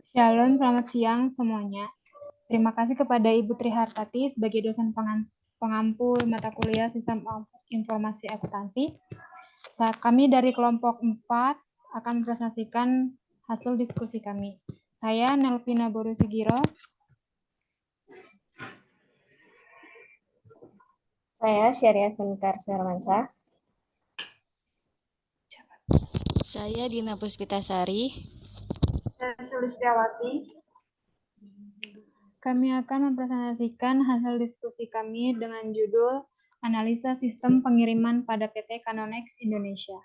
Shalom, selamat siang semuanya. Terima kasih kepada Ibu Trihartati sebagai dosen pengampu mata kuliah Sistem Informasi Akuntansi. Kami dari kelompok 4 akan mempresentasikan hasil diskusi kami. Saya Nelvina Borusigiro. Saya Syariah Senkar Syarmansyah. Saya Dina Puspitasari. Saya Sulistiawati. Kami akan mempresentasikan hasil diskusi kami dengan judul Analisa Sistem Pengiriman pada PT Kanonex Indonesia.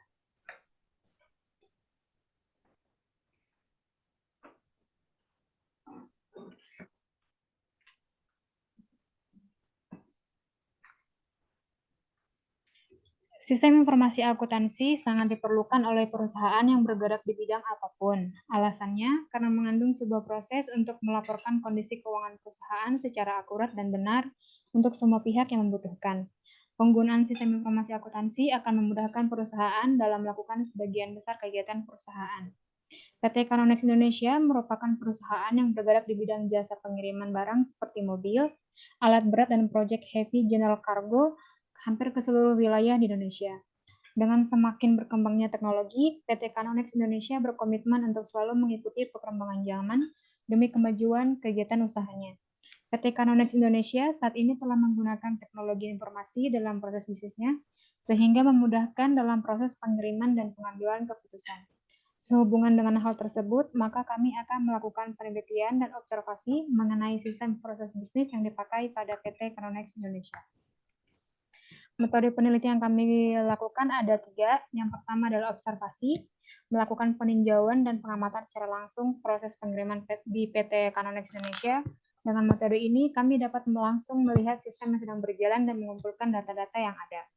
Sistem informasi akuntansi sangat diperlukan oleh perusahaan yang bergerak di bidang apapun. Alasannya, karena mengandung sebuah proses untuk melaporkan kondisi keuangan perusahaan secara akurat dan benar untuk semua pihak yang membutuhkan. Penggunaan sistem informasi akuntansi akan memudahkan perusahaan dalam melakukan sebagian besar kegiatan perusahaan. PT Kanonex Indonesia merupakan perusahaan yang bergerak di bidang jasa pengiriman barang seperti mobil, alat berat, dan proyek heavy general cargo hampir ke seluruh wilayah di Indonesia. Dengan semakin berkembangnya teknologi, PT Kanonex Indonesia berkomitmen untuk selalu mengikuti perkembangan zaman demi kemajuan kegiatan usahanya. PT Kanonex Indonesia saat ini telah menggunakan teknologi informasi dalam proses bisnisnya, sehingga memudahkan dalam proses pengiriman dan pengambilan keputusan. Sehubungan dengan hal tersebut, maka kami akan melakukan penelitian dan observasi mengenai sistem proses bisnis yang dipakai pada PT Kanonex Indonesia. Metode penelitian yang kami lakukan ada 3. Yang pertama adalah observasi, melakukan peninjauan dan pengamatan secara langsung proses pengiriman di PT Kanonex Indonesia. Dengan metode ini, kami dapat langsung melihat sistem yang sedang berjalan dan mengumpulkan data-data yang ada.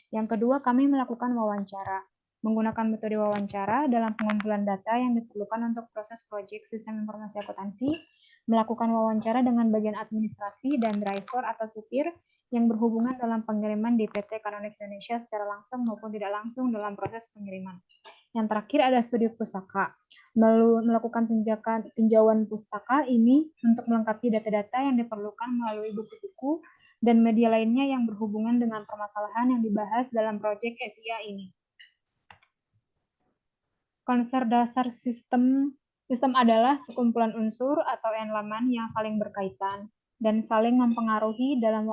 Yang kedua, kami melakukan wawancara. Menggunakan metode wawancara dalam pengumpulan data yang diperlukan untuk proses proyek sistem informasi akuntansi, melakukan wawancara dengan bagian administrasi dan driver atau supir yang berhubungan dalam pengiriman di PT Kanonex Indonesia secara langsung maupun tidak langsung dalam proses pengiriman. Yang terakhir ada studi pustaka. Melakukan tinjauan pustaka ini untuk melengkapi data-data yang diperlukan melalui buku-buku dan media lainnya yang berhubungan dengan permasalahan yang dibahas dalam proyek SIA ini. Konsep dasar sistem adalah sekumpulan unsur atau elemen yang saling berkaitan dan saling mempengaruhi dalam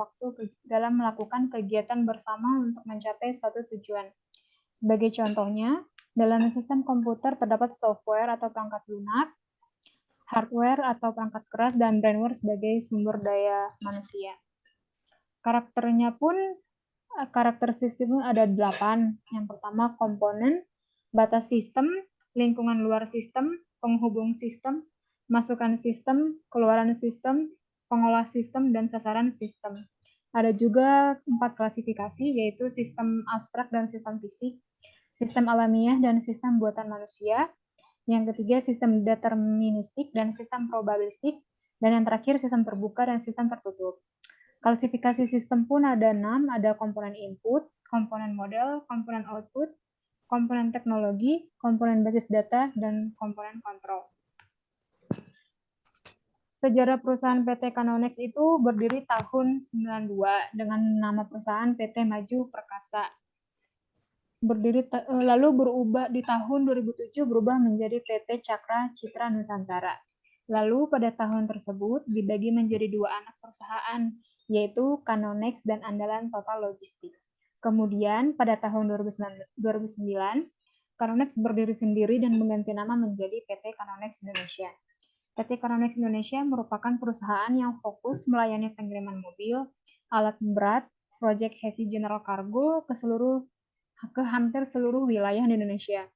melakukan kegiatan bersama untuk mencapai suatu tujuan. Sebagai contohnya, dalam sistem komputer terdapat software atau perangkat lunak, hardware atau perangkat keras, dan brainware sebagai sumber daya manusia. Karakter sistem ada 8. Yang pertama, komponen, batas sistem, lingkungan luar sistem, penghubung sistem, masukan sistem, keluaran sistem, pengolah sistem, dan sasaran sistem. Ada juga 4 klasifikasi, yaitu sistem abstrak dan sistem fisik, sistem alamiah dan sistem buatan manusia. Yang ketiga, sistem deterministik dan sistem probabilistik. Dan yang terakhir, sistem terbuka dan sistem tertutup. Klasifikasi sistem pun ada 6, ada komponen input, komponen model, komponen output, komponen teknologi, komponen basis data, dan komponen kontrol. Sejarah perusahaan PT Kanonex itu berdiri tahun 92 dengan nama perusahaan PT Maju Perkasa. Lalu berubah di tahun 2007 berubah menjadi PT Cakra Citra Nusantara. Lalu pada tahun tersebut dibagi menjadi 2 anak perusahaan, yaitu Kanonex dan Andalan Total Logistik. Kemudian pada tahun 2009, Kanonex berdiri sendiri dan mengganti nama menjadi PT Kanonex Indonesia. PT Kanonex Indonesia merupakan perusahaan yang fokus melayani pengiriman mobil, alat berat, proyek heavy general cargo ke hampir seluruh wilayah di Indonesia.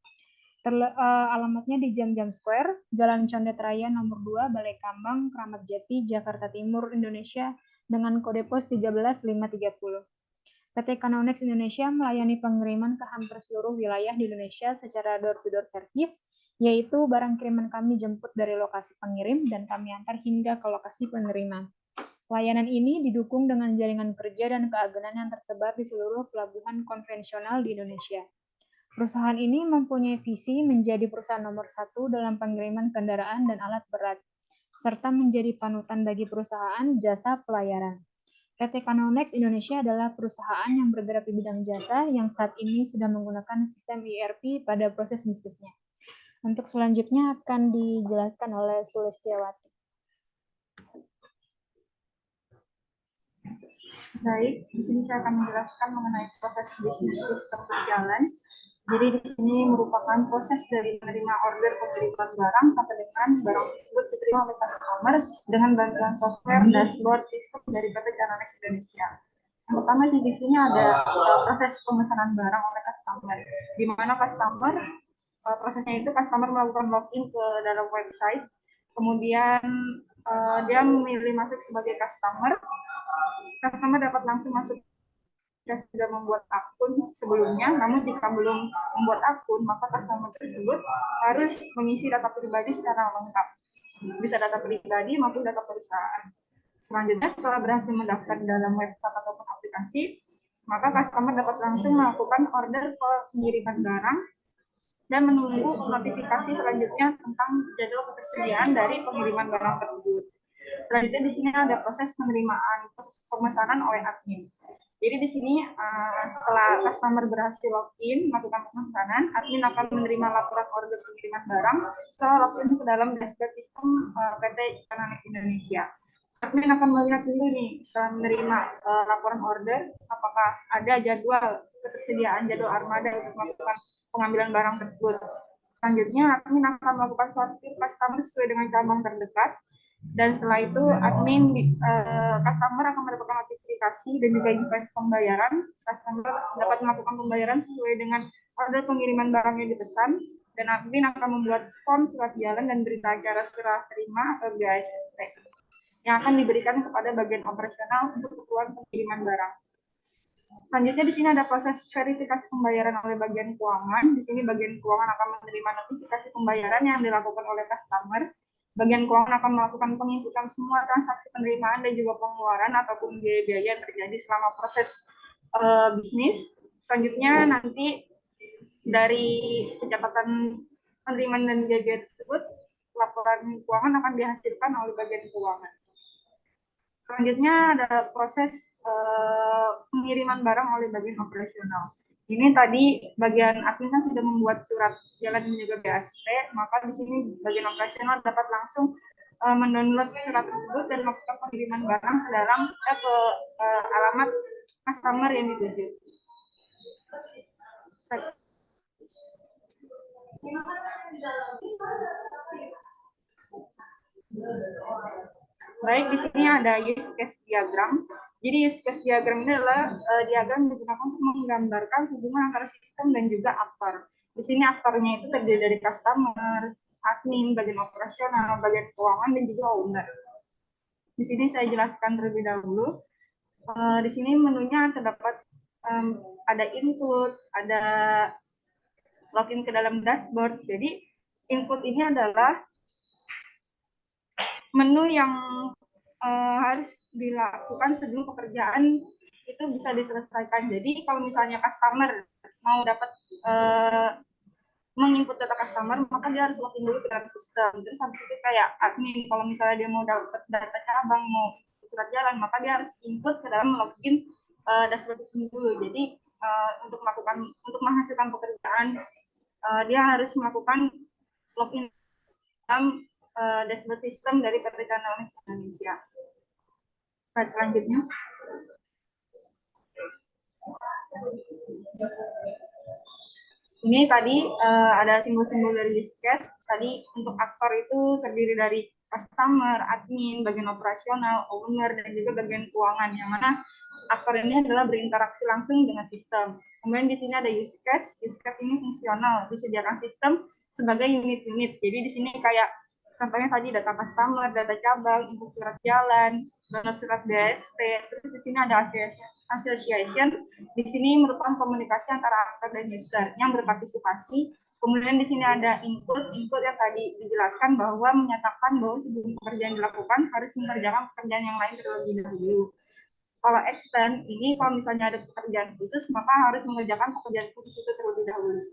Alamatnya di Jam Square, Jalan Condet Raya nomor 2, Balai Kambang, Kramat Jati, Jakarta Timur, Indonesia dengan kode pos 13530. PT Kanonex Indonesia melayani pengiriman ke hampir seluruh wilayah di Indonesia secara door-to-door service, yaitu barang kiriman kami jemput dari lokasi pengirim dan kami antar hingga ke lokasi penerima. Layanan ini didukung dengan jaringan kerja dan keagenan yang tersebar di seluruh pelabuhan konvensional di Indonesia. Perusahaan ini mempunyai visi menjadi perusahaan nomor 1 dalam pengiriman kendaraan dan alat berat, serta menjadi panutan bagi perusahaan jasa pelayaran. PT Kanonex Indonesia adalah perusahaan yang bergerak di bidang jasa yang saat ini sudah menggunakan sistem ERP pada proses bisnisnya. Untuk selanjutnya akan dijelaskan oleh Sulistiawati. Baik, di sini saya akan menjelaskan mengenai proses bisnis sistem berjalan. Jadi di sini merupakan proses dari menerima order pengiriman barang sampai dengan barang tersebut diterima oleh customer dengan bantuan software dashboard sistem dari PT Kanonex Indonesia. Yang pertama di sini ada proses pemesanan barang oleh customer, di mana customer prosesnya itu customer melakukan login ke dalam website, kemudian dia memilih masuk sebagai customer dapat langsung masuk jika sudah membuat akun sebelumnya, namun jika belum membuat akun, maka customer tersebut harus mengisi data pribadi secara lengkap, bisa data pribadi maupun data perusahaan. Selanjutnya, setelah berhasil mendaftar dalam website ataupun aplikasi, maka customer dapat langsung melakukan order pengiriman barang dan menunggu notifikasi selanjutnya tentang jadwal ketersediaan dari pengiriman barang tersebut. Selanjutnya di sini ada proses penerimaan pemesanan oleh admin. Jadi di sini setelah customer berhasil login melakukan pemesanan, admin akan menerima laporan order pengiriman barang setelah login ke dalam dashboard sistem PT Kanonex Indonesia. Admin akan melihat dulu nih setelah menerima laporan order, apakah ada jadwal ketersediaan jadwal armada untuk melakukan pengambilan barang tersebut. Selanjutnya, admin akan melakukan sortir customer sesuai dengan cabang terdekat. Dan setelah itu admin customer akan mendapatkan notifikasi dan juga invoice pembayaran. Customer dapat melakukan pembayaran sesuai dengan order pengiriman barang yang dipesan, dan admin akan membuat form surat jalan dan berita acara serah terima atau BASSP yang akan diberikan kepada bagian operasional untuk keperluan pengiriman barang. Selanjutnya di sini ada proses verifikasi pembayaran oleh bagian keuangan. Di sini bagian keuangan akan menerima notifikasi pembayaran yang dilakukan oleh customer. Bagian keuangan akan melakukan penginputan semua transaksi penerimaan dan juga pengeluaran ataupun biaya-biaya yang terjadi selama proses bisnis. Selanjutnya nanti dari pencatatan penerimaan dan biaya tersebut, laporan keuangan akan dihasilkan oleh bagian keuangan. Selanjutnya ada proses pengiriman barang oleh bagian operasional. Ini tadi bagian admin kan sudah membuat surat jalan dan juga BASP, maka di sini bagian operasional dapat langsung mendownload surat tersebut dan melakukan pengiriman barang ke dalam ke alamat customer yang dituju. Baik, di sini ada use case diagram. Jadi use case diagram ini adalah diagram yang digunakan untuk menggambarkan hubungan antara sistem dan juga aktor. Di sini aktornya itu terdiri dari customer, admin, bagian operasional, bagian keuangan, dan juga owner. Di sini saya jelaskan terlebih dahulu. Di sini menunya terdapat ada input, ada login ke dalam dashboard. Jadi input ini adalah menu yang harus dilakukan sebelum pekerjaan itu bisa diselesaikan. Jadi kalau misalnya customer mau dapat menginput data customer, maka dia harus login dulu ke dalam sistem. Terus habis itu kayak admin, kalau misalnya dia mau dapat data cabang, mau surat jalan, maka dia harus input ke dalam login dashboard sistem dulu. Jadi untuk menghasilkan pekerjaan, dia harus melakukan login dalam dashboard sistem dari PT Kanonex Indonesia. Selanjutnya. Ini tadi ada simbol-simbol dari use case. Tadi untuk aktor itu terdiri dari customer, admin, bagian operasional, owner, dan juga bagian keuangan. Yang mana aktor ini adalah berinteraksi langsung dengan sistem. Kemudian di sini ada use case. Use case ini fungsional, disediakan sistem sebagai unit-unit. Jadi di sini kayak contohnya tadi data customer, data cabang, input surat jalan, download surat BASP. Terus di sini ada association. Di sini merupakan komunikasi antara aktor dan user yang berpartisipasi. Kemudian di sini ada input yang tadi dijelaskan bahwa menyatakan bahwa sebelum pekerjaan dilakukan harus mengerjakan pekerjaan yang lain terlebih dahulu. Kalau extend ini kalau misalnya ada pekerjaan khusus maka harus mengerjakan pekerjaan khusus itu terlebih dahulu.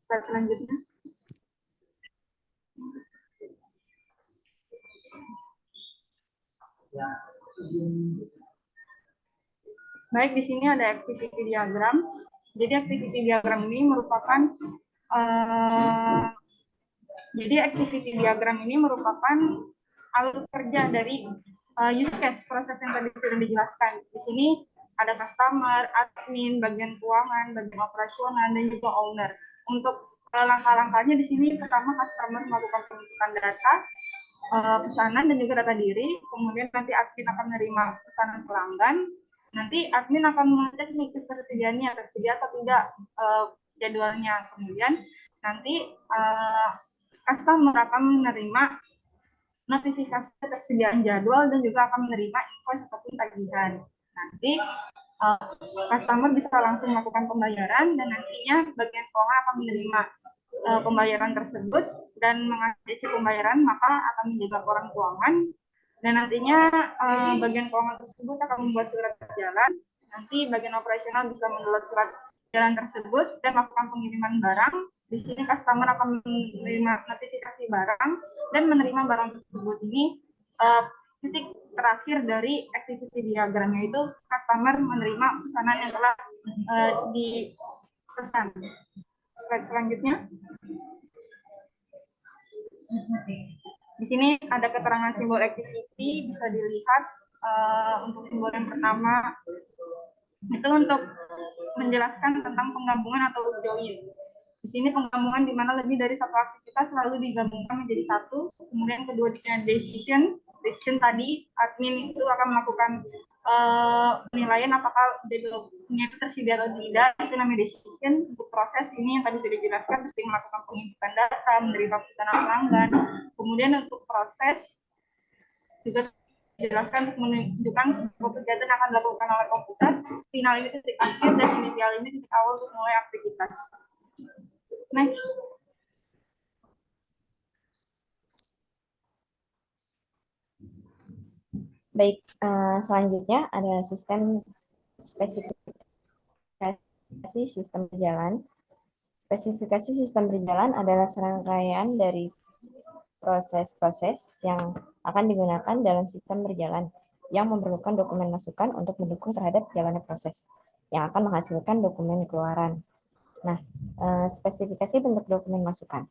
slide selanjutnya. Baik, di sini ada activity diagram. Jadi activity diagram ini merupakan alur kerja dari use case proses yang tadi sudah dijelaskan. Di sini ada customer, admin, bagian keuangan, bagian operasional, dan juga owner. Untuk langkah-langkahnya di sini pertama customer melakukan pengisian data, pesanan dan juga data diri, kemudian nanti admin akan menerima pesanan pelanggan, nanti admin akan mengecek nih ketersediaannya, tersedia atau tidak jadwalnya, kemudian nanti customer akan menerima notifikasi ketersediaan jadwal dan juga akan menerima invoice ataupun tagihan. Nanti customer bisa langsung melakukan pembayaran dan nantinya bagian keuangan akan menerima pembayaran tersebut dan mengakhiri pembayaran maka akan menjadi laporan keuangan dan nantinya bagian keuangan tersebut akan membuat surat berjalan. Nanti bagian operasional bisa mendownload surat jalan tersebut dan melakukan pengiriman barang. Di sini customer akan menerima notifikasi barang dan menerima barang tersebut. Ini titik terakhir dari activity diagram, yaitu customer menerima pesanan yang telah dipesan. Slide selanjutnya. Di sini ada keterangan simbol activity, bisa dilihat untuk simbol yang pertama itu untuk menjelaskan tentang penggabungan atau join. Di sini penggabungan di mana lebih dari satu aktivitas lalu digabungkan menjadi satu. Kemudian kedua di sini decision tadi admin itu akan melakukan penilaian apakah developnya itu tersedia atau tidak, itu namanya decision. Untuk proses ini yang tadi sudah dijelaskan seperti melakukan penginputan data, menerima pesanan pelanggan. Kemudian untuk proses juga dijelaskan untuk menunjukkan sebuah kegiatan akan dilakukan oleh komputer, final ini titik akhir dan initial ini titik awal untuk mulai aktivitas. Next. Baik, selanjutnya ada sistem spesifikasi sistem berjalan. Spesifikasi sistem berjalan adalah serangkaian dari proses-proses yang akan digunakan dalam sistem berjalan yang memerlukan dokumen masukan untuk mendukung terhadap jalannya proses yang akan menghasilkan dokumen keluaran. Nah, spesifikasi bentuk dokumen masukan.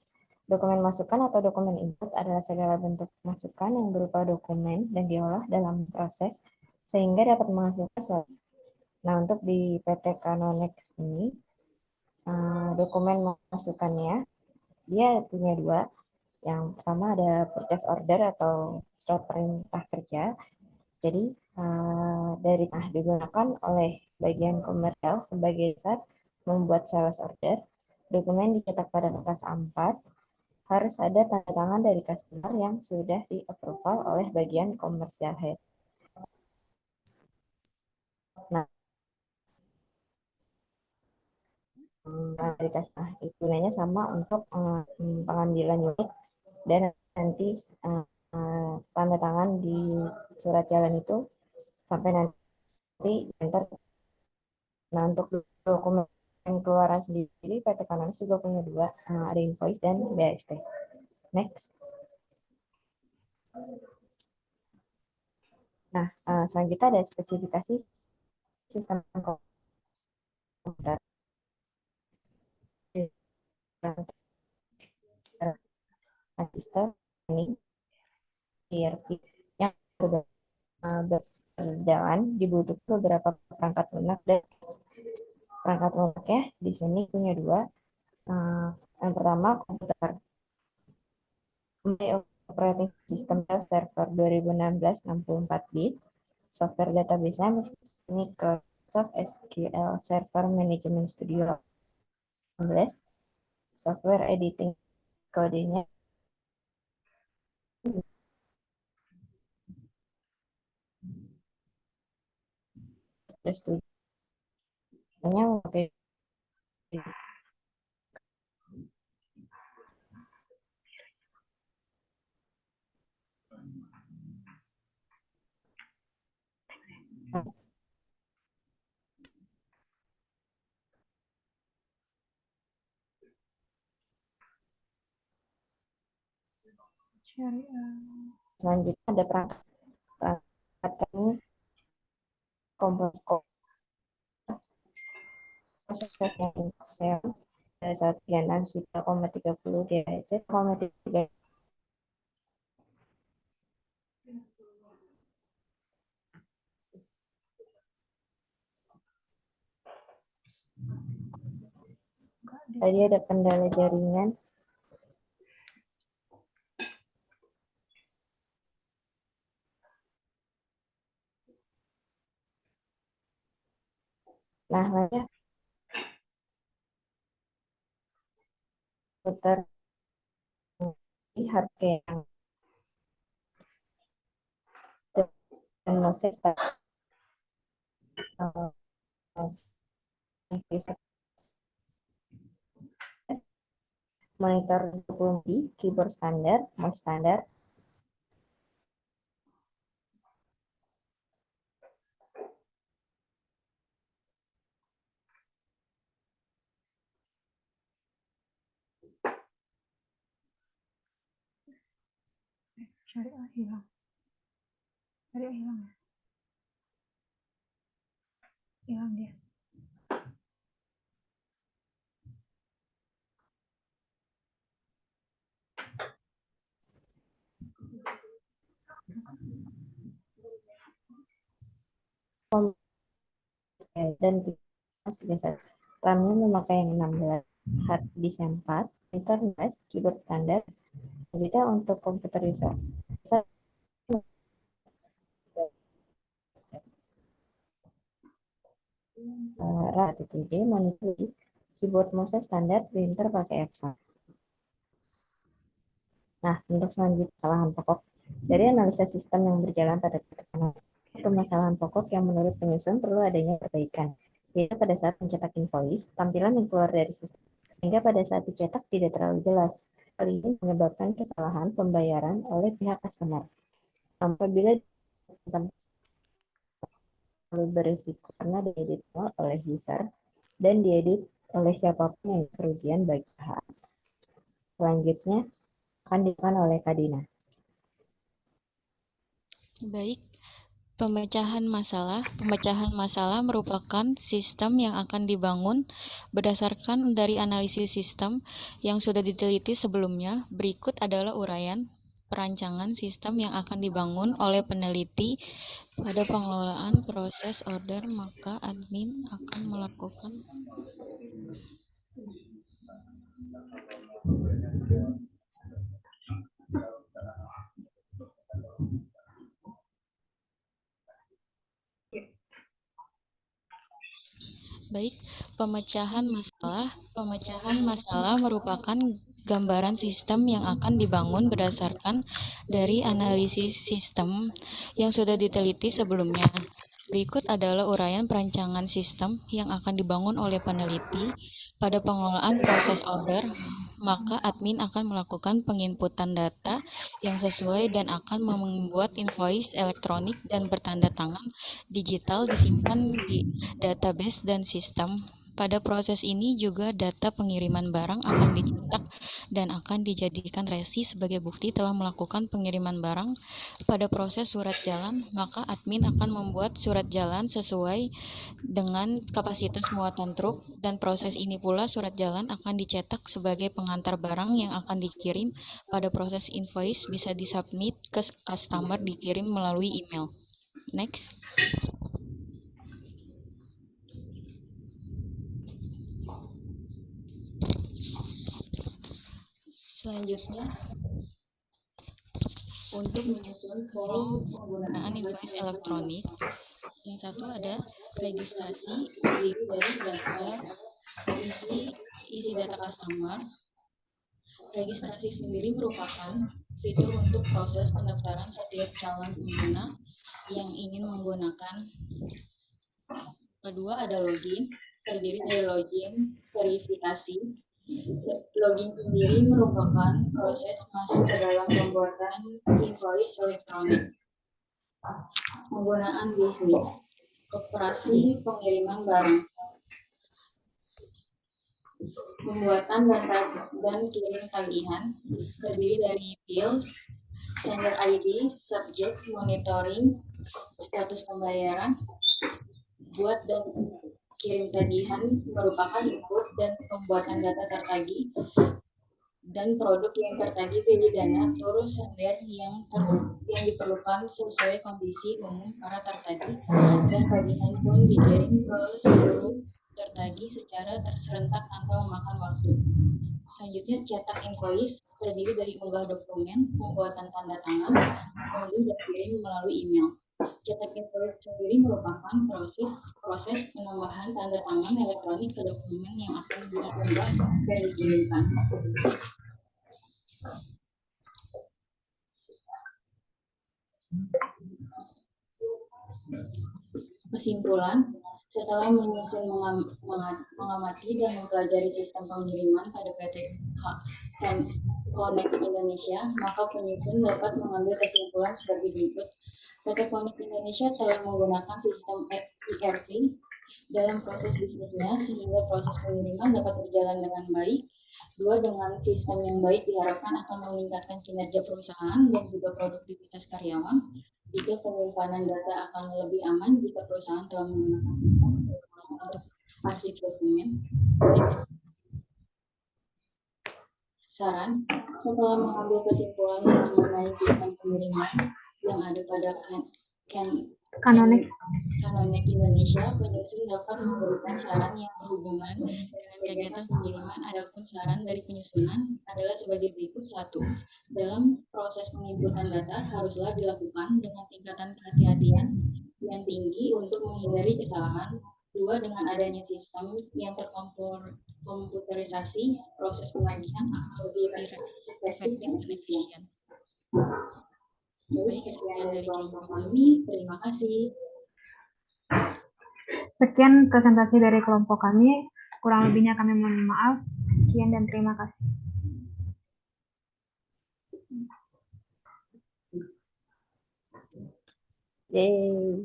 Dokumen masukan atau dokumen input adalah segala bentuk masukan yang berupa dokumen dan diolah dalam proses sehingga dapat menghasilkan suatu. Nah, untuk di PT Kanonex ini, dokumen masukannya dia punya dua. Yang pertama ada purchase order atau surat perintah kerja. Jadi dari digunakan oleh bagian komersial sebagai dasar membuat sales order. Dokumen dicetak pada kertas A4. Harus ada tanda tangan dari customer yang sudah di-approval oleh bagian komersial head. Nah, dari customer itu gunanya sama untuk pengambilan unit dan nanti tanda tangan di surat jalan itu sampai nanti enter. Nah, untuk dokumen keluaran sendiri PT Kanonex juga punya dua, ada invoice dan BAST. Next. Nah, selanjutnya ada spesifikasi sistem komputer. Sistem ini ERP yang berjalan dibutuhkan beberapa perangkat lunak dan perangkat lunaknya di sini punya dua. Yang pertama komputer operating system server 2016 64 bit, software database-nya Microsoft SQL Server Management Studio 18, software editing kodenya studio-nya memakai Selanjutnya ada perangkat kami komponen proses yang Excel 136,30 derajat, 3. Tadi ada kendala jaringan. Nah, lanjut putar harga yang proses monitor di keyboard standar, mouse standar, Syariah hilang. Syariah hilang. Hilang dia. dan biasa RAM-nya memakai yang 16, hard disk yang 4, internet, keyboard standar. Kita untuk komputer user RATTD, monitor keyboard mouse standar, printer pakai Epson. Nah, untuk selanjutnya kesalahan pokok dari analisa sistem yang berjalan pada permasalahan pokok yang menurut penyusun perlu adanya perbaikan. Yaitu pada saat mencetak invoice, tampilan yang keluar dari sistem sehingga pada saat dicetak tidak terlalu jelas. Hal ini menyebabkan kesalahan pembayaran oleh pihak customer. Apabila terlalu berisiko karena diedit oleh user dan diedit oleh siapapun yang kerugian bagi pihak. Selanjutnya akan dilakukan oleh Kadina. Baik, pemecahan masalah. Pemecahan masalah merupakan sistem yang akan dibangun berdasarkan dari analisis sistem yang sudah diteliti sebelumnya. Berikut adalah uraian perancangan sistem yang akan dibangun oleh peneliti pada pengelolaan proses order, maka admin akan melakukan Baik, pemecahan masalah. Pemecahan masalah merupakan gambaran sistem yang akan dibangun berdasarkan dari analisis sistem yang sudah diteliti sebelumnya. Berikut adalah uraian perancangan sistem yang akan dibangun oleh peneliti pada pengelolaan proses order, maka admin akan melakukan penginputan data yang sesuai dan akan membuat invoice elektronik dan bertanda tangan digital disimpan di database dan sistem. Pada proses ini juga data pengiriman barang akan dicetak dan akan dijadikan resi sebagai bukti telah melakukan pengiriman barang. Pada proses surat jalan, maka admin akan membuat surat jalan sesuai dengan kapasitas muatan truk, dan proses ini pula surat jalan akan dicetak sebagai pengantar barang yang akan dikirim. Pada proses invoice bisa disubmit ke customer dikirim melalui email. Next. Selanjutnya, untuk menyusun flow penggunaan invoice elektronik, yang satu ada registrasi, terdiri dari data isi data customer. Registrasi sendiri merupakan fitur untuk proses pendaftaran setiap calon pengguna yang ingin menggunakan. Kedua ada login, terdiri dari login, verifikasi. Login sendiri merupakan proses masuk ke dalam pembuatan invoice elektronik. Penggunaan bisnis, operasi pengiriman barang, pembuatan dan kirim tagihan, terdiri dari bill, sender ID, subjek, monitoring, status pembayaran, buat dan kirim tagihan merupakan input dan pembuatan data tertagih dan produk yang tertagih pilih dana turun sender yang diperlukan sesuai kondisi umum para tertagih dan tagihan pun dikirim ke seluruh tertagih secara terserentak tanpa memakan waktu. Selanjutnya cetak invoice terdiri dari unggah dokumen, pembuatan tanda tangan, unduh dan kirim melalui email. Cetak invoice sendiri merupakan proses penambahan tanda tangan elektronik ke dokumen yang akan diunggah dan dikirimkan. Kesimpulan, setelah menyusun mengamati dan mempelajari sistem pengiriman pada PT Connect Indonesia, maka penyusun dapat mengambil kesimpulan sebagai berikut. PT Connect Indonesia telah menggunakan sistem ERP dalam proses bisnisnya sehingga proses pengiriman dapat berjalan dengan baik. 2. Dengan sistem yang baik diharapkan akan meningkatkan kinerja perusahaan dan juga produktivitas karyawan. 3. Penyimpanan data akan lebih aman jika perusahaan telah menggunakan sistem untuk arsip dokumen. Saran, setelah mengambil kesimpulan mengenai sistem pengiriman yang ada pada Connect Indonesia, penyusun dapat memberikan saran yang berhubungan dengan kegiatan pengiriman. Adapun saran dari penyusunan adalah sebagai berikut. 1. Dalam proses penginputan data haruslah dilakukan dengan tingkatan kehati-hatian yang tinggi untuk menghindari kesalahan. 2. Dengan adanya sistem yang terkomputerisasi, proses penagihan akan lebih efektif dan efisien. Baik, sekian dari kelompok kami. Terima kasih. Sekian presentasi dari kelompok kami. Kurang lebihnya kami mohon maaf. Sekian dan terima kasih. Yeay.